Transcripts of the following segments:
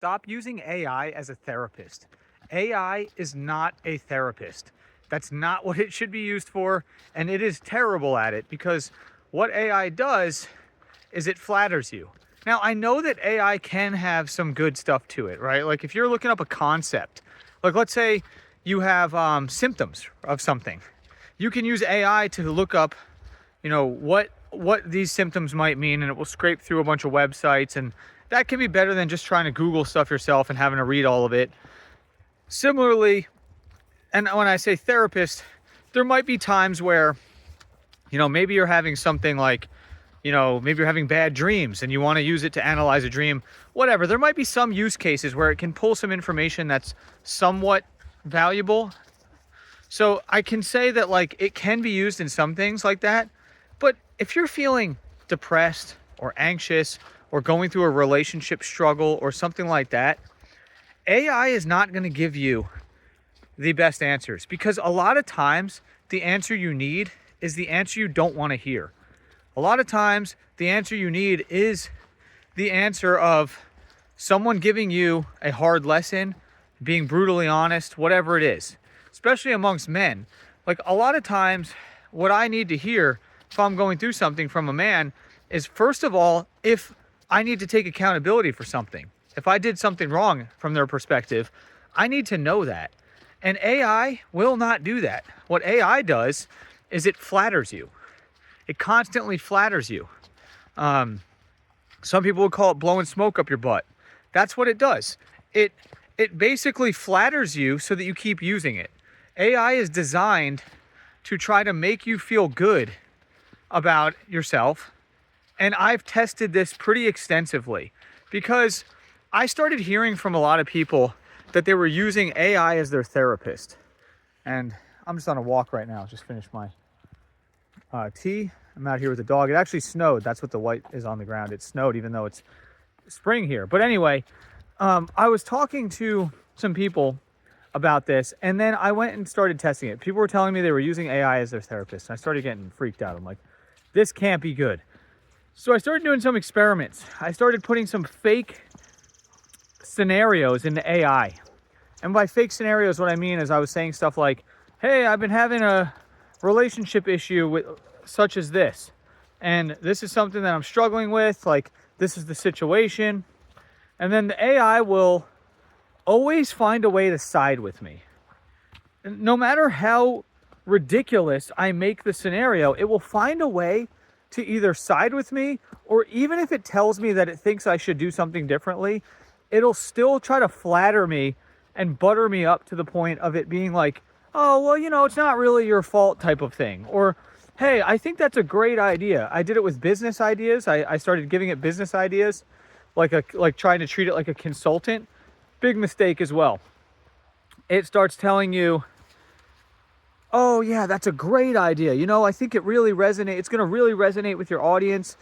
Stop using AI as a therapist. AI is not a therapist. That's not what it should be used for, and it is terrible at it because what AI does is it flatters you. Now, I know that AI can have some good stuff to it, right? Like if you're looking up a concept, like let's say you have symptoms of something, you can use AI to look up, what these symptoms might mean, and it will scrape through a bunch of websites, and that can be better than just trying to Google stuff yourself and having to read all of it. Similarly, and when I say therapist, there might be times where, maybe you're having something like, maybe you're having bad dreams and you want to use it to analyze a dream, whatever. There might be some use cases where it can pull some information that's somewhat valuable. So I can say that like it can be used in some things like that. But if you're feeling depressed or anxious or going through a relationship struggle or something like that, AI is not going to give you the best answers, because a lot of times the answer you need is the answer you don't want to hear. A lot of times the answer you need is the answer of someone giving you a hard lesson, being brutally honest, whatever it is, especially amongst men. Like a lot of times what I need to hear if I'm going through something from a man is, first of all, if I need to take accountability for something. If I did something wrong from their perspective, I need to know that. And AI will not do that. What AI does is it flatters you. It constantly flatters you. Some people would call it blowing smoke up your butt. That's what it does. It basically flatters you so that you keep using it. AI is designed to try to make you feel good about yourself. And I've tested this pretty extensively because I started hearing from a lot of people that they were using AI as their therapist. And I'm just on a walk right now. Just finished my tea. I'm out here with the dog. It actually snowed. That's what the white is on the ground. It snowed even though it's spring here. But anyway, I was talking to some people about this, and then I went and started testing it. People were telling me they were using AI as their therapist, and I started getting freaked out. I'm like, this can't be good. So I started doing some experiments. I started putting some fake scenarios into AI. And by fake scenarios, what I mean is I was saying stuff like, hey, I've been having a relationship issue with such as this, and this is something that I'm struggling with, like this is the situation. And then the AI will always find a way to side with me. And no matter how ridiculous I make the scenario, it will find a way to either side with me, or even if it tells me that it thinks I should do something differently, it'll still try to flatter me and butter me up to the point of it being like, oh, well, it's not really your fault type of thing. Or, hey, I think that's a great idea. I did it with business ideas. I started giving it business ideas, like trying to treat it like a consultant. Big mistake as well. It starts telling you, oh yeah, that's a great idea. I think it's going to really resonate with your audience.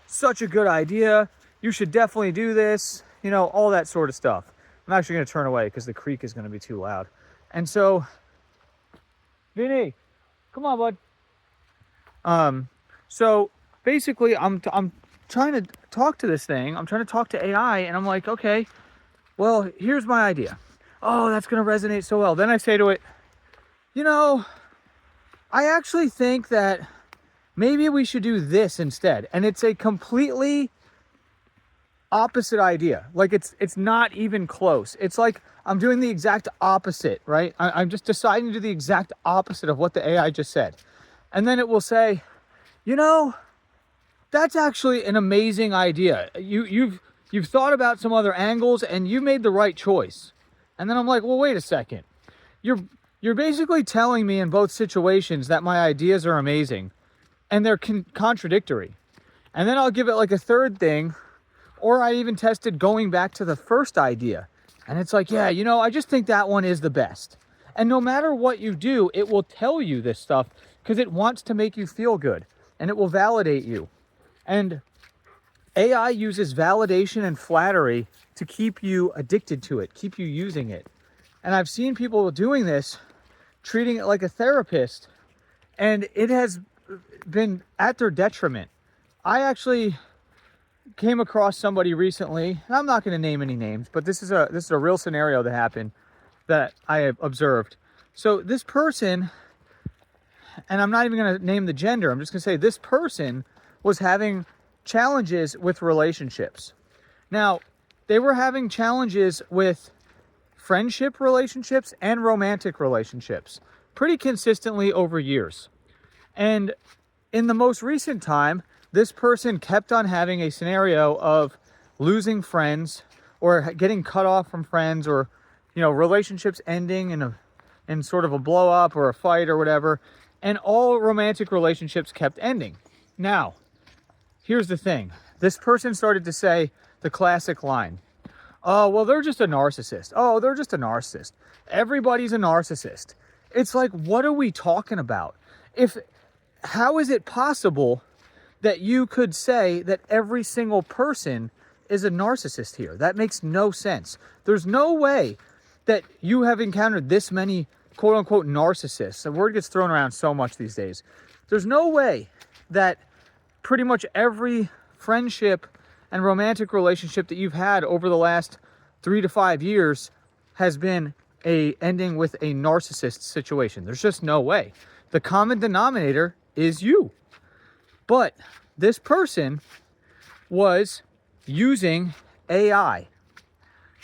Such a good idea. You should definitely do this. All that sort of stuff. I'm actually going to turn away because the creek is going to be too loud. And so, Vinny, come on, bud. So basically I'm trying to talk to this thing. I'm trying to talk to AI, and I'm like, okay, well, here's my idea. Oh, that's going to resonate so well. Then I say to it, I actually think that maybe we should do this instead. And it's a completely opposite idea. Like it's not even close. It's like I'm doing the exact opposite, right? I'm just deciding to do the exact opposite of what the AI just said. And then it will say, that's actually an amazing idea. You've thought about some other angles and you made the right choice. And then I'm like, well, wait a second. You're basically telling me in both situations that my ideas are amazing and they're contradictory. And then I'll give it like a third thing, or I even tested going back to the first idea. And it's like, yeah, I just think that one is the best. And no matter what you do, it will tell you this stuff because it wants to make you feel good and it will validate you. And AI uses validation and flattery to keep you addicted to it, keep you using it. And I've seen people doing this, treating it like a therapist, and it has been at their detriment. I actually came across somebody recently, and I'm not going to name any names, but this is a real scenario that happened that I have observed. So this person, and I'm not even going to name the gender, I'm just going to say this person was having challenges with relationships. Now, they were having challenges with friendship relationships and romantic relationships pretty consistently over years. And in the most recent time, this person kept on having a scenario of losing friends or getting cut off from friends, or, relationships ending in sort of a blow up or a fight or whatever. And all romantic relationships kept ending. Now, here's the thing. This person started to say the classic line, "Oh, well, they're just a narcissist. Oh, they're just a narcissist. Everybody's a narcissist." It's like, what are we talking about? How is it possible that you could say that every single person is a narcissist here? That makes no sense. There's no way that you have encountered this many quote unquote narcissists. The word gets thrown around so much these days. There's no way that pretty much every friendship and romantic relationship that you've had over the last 3 to 5 years has been a ending with a narcissist situation. There's just no way. The common denominator is you. But this person was using AI.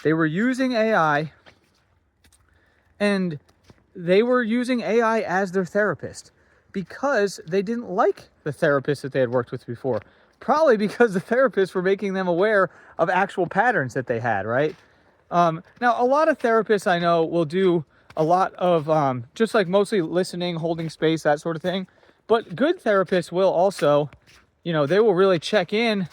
They were using AI, and they were using AI as their therapist because they didn't like the therapist that they had worked with before. Probably because the therapists were making them aware of actual patterns that they had, right? Now, a lot of therapists I know will do a lot of just like mostly listening, holding space, that sort of thing. But good therapists will also, they will really check in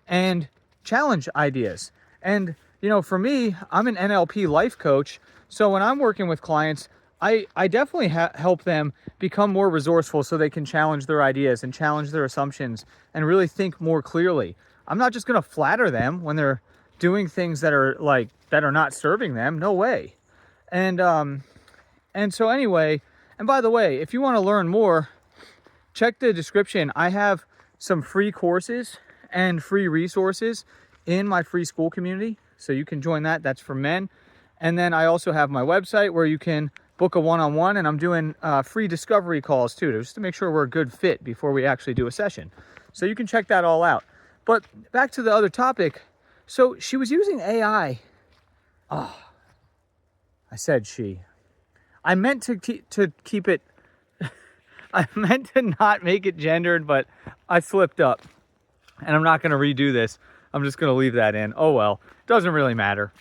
and challenge ideas. And, for me, I'm an NLP life coach. So when I'm working with clients, I definitely help them become more resourceful so they can challenge their ideas and challenge their assumptions and really think more clearly. I'm not just going to flatter them when they're doing things that are not serving them. No way. And so anyway, and by the way, if you want to learn more, check the description. I have some free courses and free resources in my free school community. So you can join that. That's for men. And then I also have my website where you can book a one-on-one, and I'm doing free discovery calls too, just to make sure we're a good fit before we actually do a session. So you can check that all out. But back to the other topic. So she was using AI. Oh, I said she. I meant to keep it. I meant to not make it gendered, but I slipped up. And I'm not going to redo this. I'm just going to leave that in. Oh well, doesn't really matter.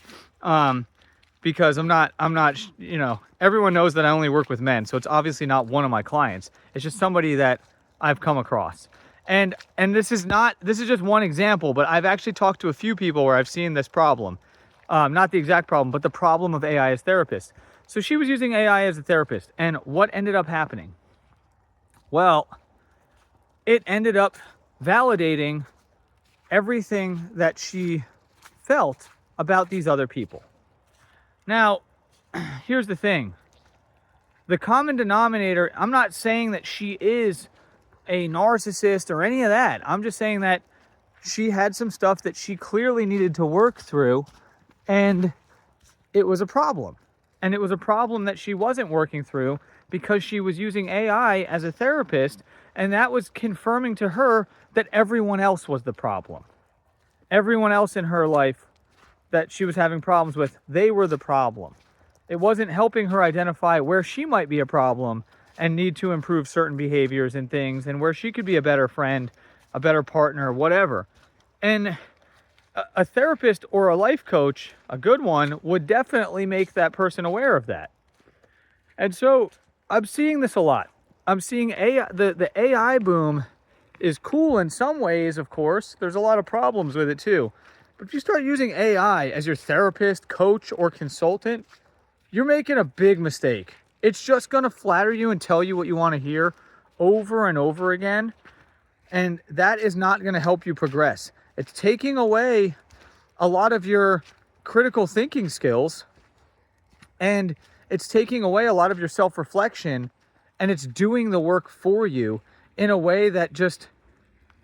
Because I'm not, everyone knows that I only work with men, so it's obviously not one of my clients. It's just somebody that I've come across. And this is just one example, but I've actually talked to a few people where I've seen this problem. Not the exact problem, but the problem of AI as therapists. So she was using AI as a therapist, and what ended up happening? Well, it ended up validating everything that she felt about these other people. Now, here's the thing. The common denominator, I'm not saying that she is a narcissist or any of that. I'm just saying that she had some stuff that she clearly needed to work through, and it was a problem. And it was a problem that she wasn't working through because she was using AI as a therapist, and that was confirming to her that everyone else was the problem. Everyone else in her life that she was having problems with, they were the problem. It wasn't helping her identify where she might be a problem and need to improve certain behaviors and things, and where she could be a better friend, a better partner, whatever. And a therapist or a life coach, a good one, would definitely make that person aware of that. And so I'm seeing this a lot. I'm seeing AI, the AI boom is cool in some ways, of course. There's a lot of problems with it too. But if you start using AI as your therapist, coach, or consultant, you're making a big mistake. It's just going to flatter you and tell you what you want to hear over and over again. And that is not going to help you progress. It's taking away a lot of your critical thinking skills, and it's taking away a lot of your self-reflection, and it's doing the work for you in a way that just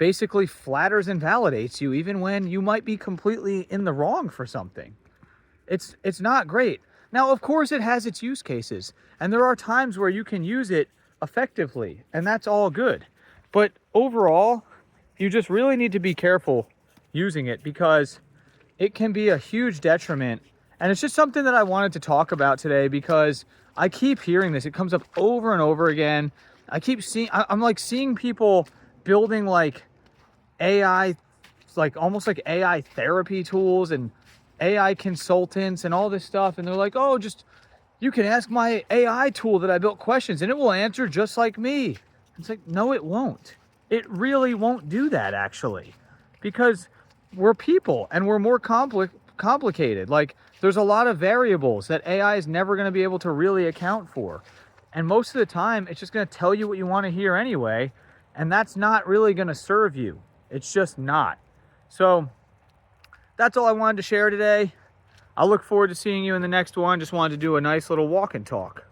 basically flatters and validates you even when you might be completely in the wrong for something. It's not great. Now, of course, it has its use cases, and there are times where you can use it effectively, and that's all good. But overall, you just really need to be careful using it, because it can be a huge detriment. And it's just something that I wanted to talk about today, because I keep hearing this. It comes up over and over again. I'm like seeing people building like AI, like almost like AI therapy tools and AI consultants and all this stuff. And they're like, oh, just, you can ask my AI tool that I built questions and it will answer just like me. It's like, no, it won't. It really won't do that, actually, because we're people and we're more complicated. Like, there's a lot of variables that AI is never going to be able to really account for. And most of the time, it's just going to tell you what you want to hear anyway. And that's not really going to serve you. It's just not. So that's all I wanted to share today. I look forward to seeing you in the next one. Just wanted to do a nice little walk and talk.